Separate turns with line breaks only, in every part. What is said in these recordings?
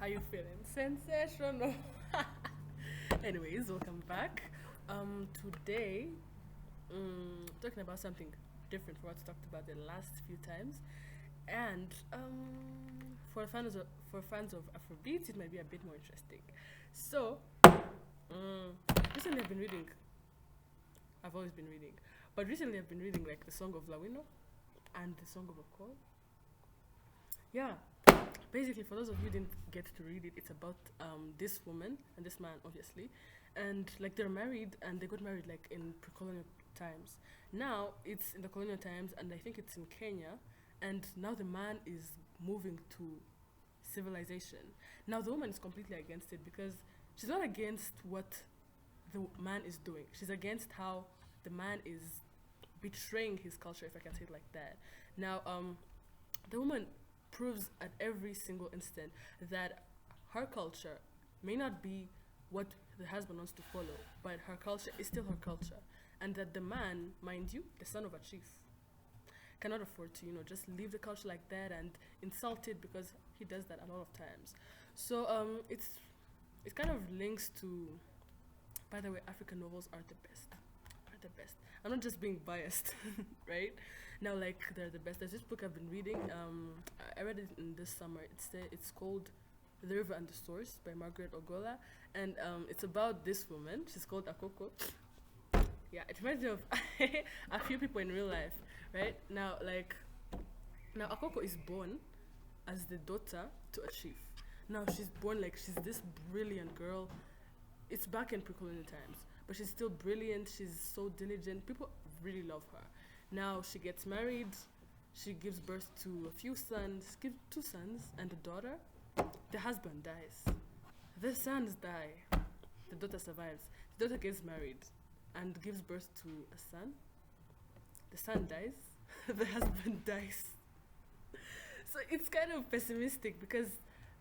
How you feeling? Sensational. Anyways, welcome back. Today, talking about something different from what we talked about the last few times, and for fans of Afrobeats, it might be a bit more interesting. So, um, recently I've been reading. I've always been reading, but recently I've been reading like the Song of Lawino and the Song of Okol. Yeah, basically, for those of you who didn't get to read it, it's about this woman and this man, obviously, and like they're married and they got married like in pre-colonial times. Now it's in the colonial times, and I think it's in Kenya, and now the man is moving to civilization. Now the woman is completely against it because she's not against what the man is doing. She's against how the man is betraying his culture, if I can say it like that. Now, the woman proves at every single instant that her culture may not be what the husband wants to follow, but her culture is still her culture. And that the man, mind you, the son of a chief, cannot afford to, just leave the culture like that and insult it because he does that a lot of times. So it kind of links to, by the way, African novels are the best. Are the best. I'm not just being biased, right? Now, like they're the best. There's this book I've been reading. I read it in this summer. It's called The River and the Source by Margaret Ogola, and it's about this woman. She's called Akoko. Yeah, it reminds me of a few people in real life, right? Now Akoko is born as the daughter to a chief. Now she's born like she's this brilliant girl. It's back in pre-colonial times, but she's still brilliant. She's so diligent. People really love her. Now she gets married. She gives birth to a few sons. Gives two sons and a daughter. The husband dies. The sons die. The daughter survives. The daughter gets married and gives birth to a son. The son dies. The husband dies. So it's kind of pessimistic because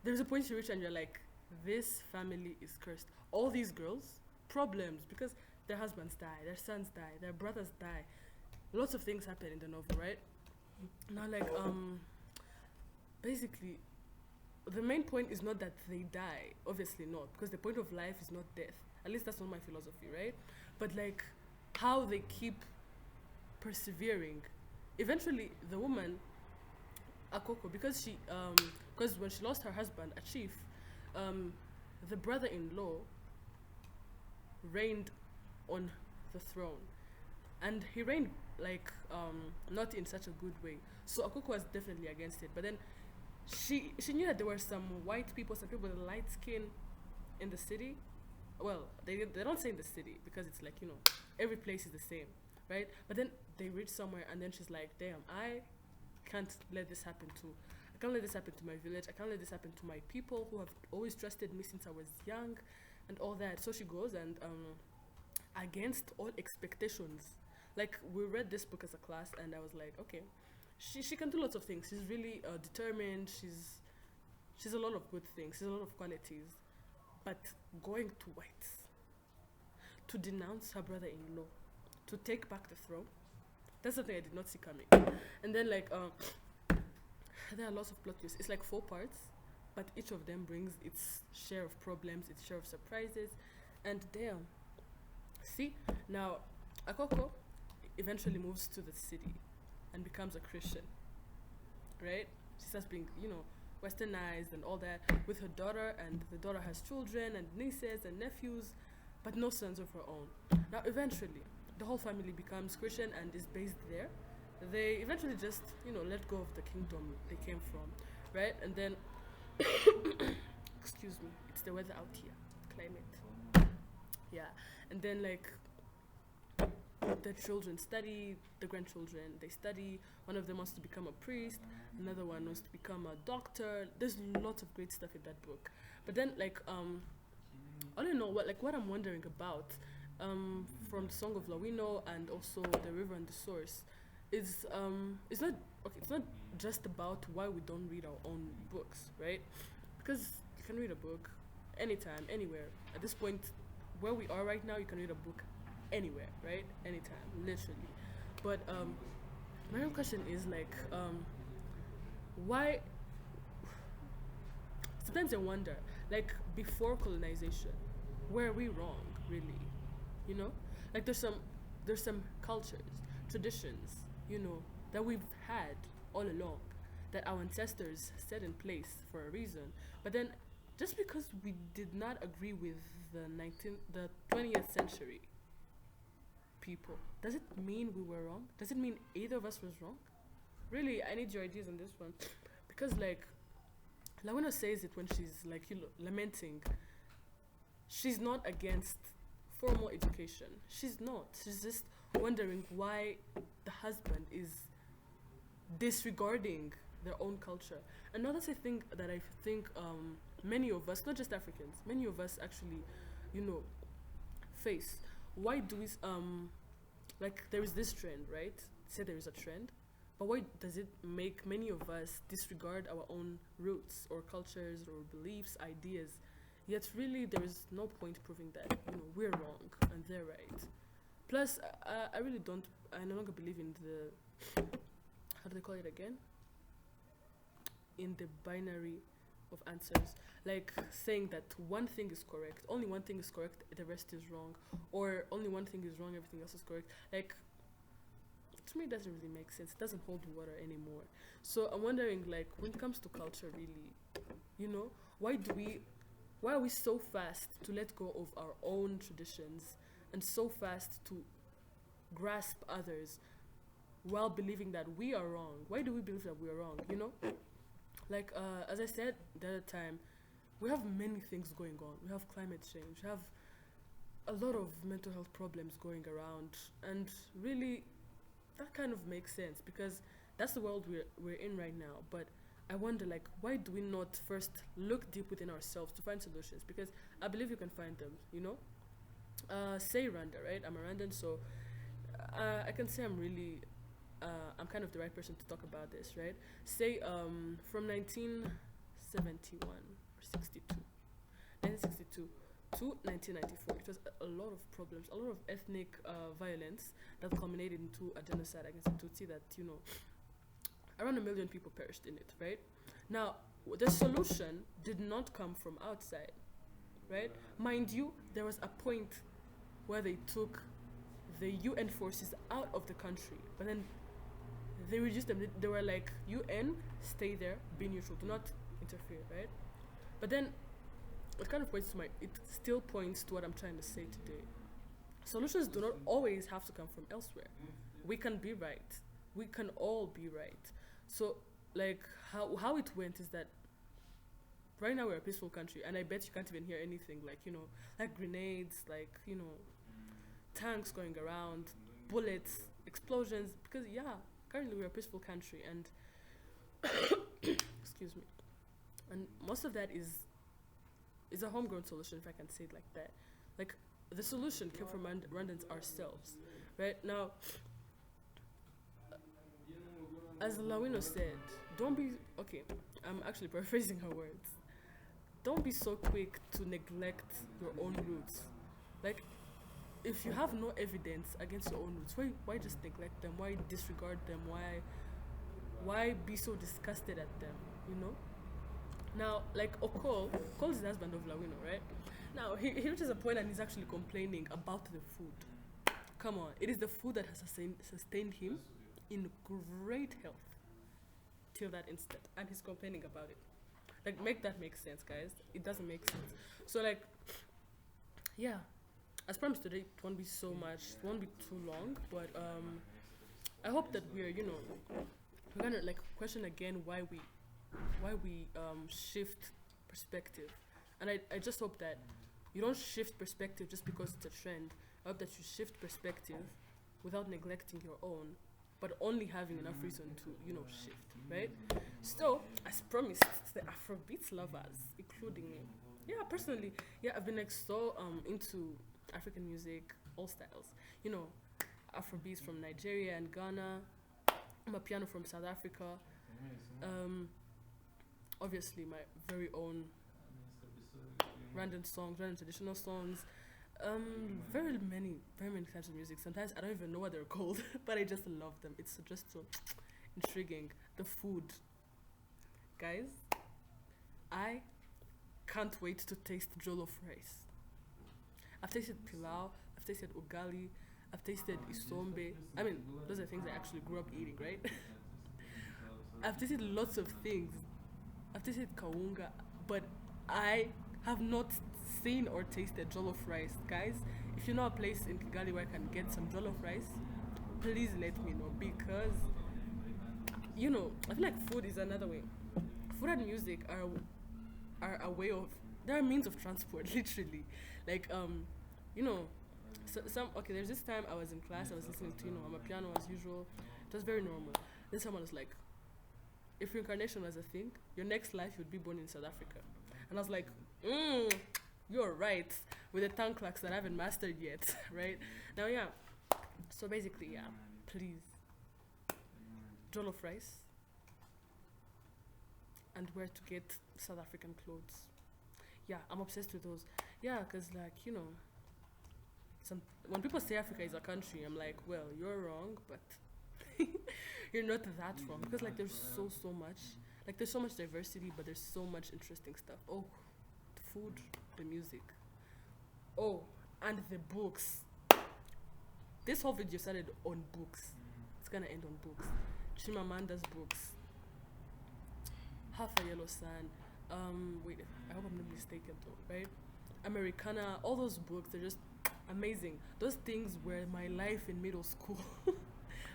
there's a point you reach and you're like, this family is cursed. All these girls, problems because their husbands die, their sons die, their brothers die. Lots of things happen in the novel, right? Now, basically, the main point is not that they die, obviously not, because the point of life is not death. At least that's not my philosophy, right? But like, how they keep persevering. Eventually, the woman, Akoko, because when she lost her husband, a chief, the brother-in-law reigned on the throne, and he reigned not in such a good way. So Akoko was definitely against it. But then she knew that there were some white people, some people with light skin in the city. Well, they don't say in the city because it's like every place is the same, right? But then they reach somewhere, and then she's like, damn, I can't let this happen to. I can't let this happen to my village. I can't let this happen to my people who have always trusted me since I was young, and all that. So she goes and against all expectations. Like we read this book as a class, and I was like, okay, she can do lots of things. She's really determined. She's a lot of good things. She's a lot of qualities, but going to whites to denounce her brother-in-law, to take back the throne. That's something I did not see coming. And then there are lots of plot twists. It's like 4 parts, but each of them brings its share of problems, its share of surprises, and damn. See, now Akoko eventually moves to the city and becomes a Christian, right? She starts being, westernized and all that with her daughter, and the daughter has children and nieces and nephews, but no sons of her own. Now, eventually, the whole family becomes Christian and is based there. They eventually just, let go of the kingdom they came from, right? And then, excuse me, it's the weather out here, climate. Yeah, and then the children study, the grandchildren, they study. One of them wants to become a priest, another one wants to become a doctor. There's lots of great stuff in that book. But then, I don't know, what I'm wondering about, from the Song of Lawino and also The River and the Source, is it's not okay. It's not just about why we don't read our own books, right? Because you can read a book anytime, anywhere. At this point, where we are right now, you can read a book anywhere, right? Anytime, literally. But my own question is why sometimes I wonder, like before colonization, were we wrong, really? You know, like there's some cultures, traditions, that we've had all along, that our ancestors set in place for a reason. But then, just because we did not agree with the 20th century people, does it mean we were wrong? Does it mean either of us was wrong? Really, I need your ideas on this one, because like Lawena says it when she's like lamenting. She's not against formal education. She's not. She's just wondering why the husband is disregarding their own culture. Another thing that I think many of us, not just Africans, many of us actually, face. Why do we like there is this trend, right? Say there is a trend, but why does it make many of us disregard our own roots or cultures or beliefs, ideas? Yet really there is no point proving that we're wrong and they're right. Plus, I really don't. I no longer believe in the, how do they call it again? In the binary of answers, like saying that one thing is correct, only one thing is correct, the rest is wrong, or only one thing is wrong, everything else is correct. Like, to me, it doesn't really make sense. It doesn't hold water anymore. So I'm wondering, like, when it comes to culture, really, why are we so fast to let go of our own traditions and so fast to grasp others while believing that we are wrong? Why do we believe that we are wrong? Like, as I said the other time, we have many things going on. We have climate change. We have a lot of mental health problems going around. And really, that kind of makes sense because that's the world we're in right now. But I wonder, like, why do we not first look deep within ourselves to find solutions? Because I believe you can find them, Say Rwanda, right? I'm a Rwandan, so I can say I'm kind of the right person to talk about this, right? Say from 1971 or 1962 to 1994, it was a lot of problems, a lot of ethnic violence that culminated into a genocide against the Tutsi that, around 1 million people perished in it, right? Now, the solution did not come from outside, right? Mind you, there was a point where they took the UN forces out of the country, but then they reduced them. They were like, UN, stay there, be neutral, do not interfere, right? But then it kind of points to it still points to what I'm trying to say today. Solutions do not always have to come from elsewhere. We can be right. We can all be right. So, like, how it went is that right now we're a peaceful country, and I bet you can't even hear anything like, like grenades, like, tanks going around, bullets, explosions, because, currently we're a peaceful country, and, excuse me, and most of that is a homegrown solution, if I can say it like that. Like, the solution came from Rwandans ourselves, right? Now, as Lawena said, I'm actually paraphrasing her words. Don't be so quick to neglect your own roots. Like, if you have no evidence against your own roots, why just neglect them? Why disregard them? Why be so disgusted at them? Now, like Cole is the husband of Lawena, right? Now he reaches a point and he's actually complaining about the food. Come on, it is the food that has sustained him in great health till that instant, and he's complaining about it. Like, make that make sense, guys. It doesn't make sense. So, like, as promised today, it won't be so much, it won't be too long, but I hope that we're gonna like question again why we shift perspective. And I just hope that you don't shift perspective just because it's a trend. I hope that you shift perspective without neglecting your own, but only having enough reason to, shift, right? So, as promised, the Afrobeats lovers, including me. Personally, I've been like so into African music, all styles. Afrobeats from Nigeria and Ghana, Amapiano from South Africa, obviously my very own Rwandan songs, Rwandan traditional songs, very many types of music. Sometimes I don't even know what they're called, but I just love them. It's just so intriguing. The food, guys, I can't wait to taste jollof rice. I've tasted pilau, I've tasted ugali, I've tasted isombe. I mean, those are things I actually grew up eating, right? I've tasted lots of things. I've tasted kawunga, but I have not seen or tasted jollof rice. Guys, if you know a place in Kigali where I can get some jollof rice, please let me know because I feel like food is another way. Food and music are a way of there are means of transport, literally. Like you know, some okay. There's this time I was in class. I was listening to I'm a piano as usual. It was very normal. Then someone was like, "If reincarnation was a thing, your next life you'd be born in South Africa." And I was like, "You're right." With the tongue clacks that I haven't mastered yet, right? Now, yeah. So basically, yeah. Please, jollof rice, and where to get South African clothes. Yeah, I'm obsessed with those. Yeah, because some when people say Africa is a country, I'm like, well, you're wrong, but you're not that wrong because there's so much. There's so much diversity, but there's so much interesting stuff. Oh, the food, the music. Oh, and the books. This whole video started on books. It's gonna end on books. Chimamanda's books. Half a Yellow Sun. Wait, I hope I'm not mistaken though, right? Americana, all those books, they're just amazing. Those things were my life in middle school.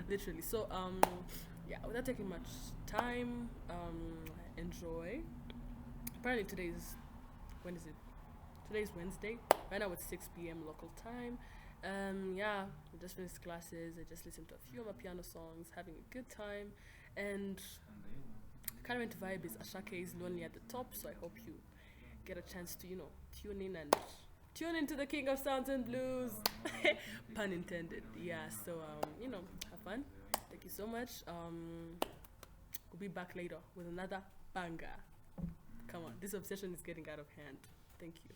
Literally. So, yeah, without taking much time, enjoy. Apparently when is it? Today's Wednesday. Right now it's 6 p.m. local time. Yeah, I just finished classes. I just listened to a few of my piano songs, having a good time. And the current vibe is Ashake's Lonely at the top, so I hope you get a chance to, tune in and tune into the king of sounds and blues. Pun intended. Yeah, so, have fun. Thank you so much. We'll be back later with another banger. Come on, this obsession is getting out of hand. Thank you.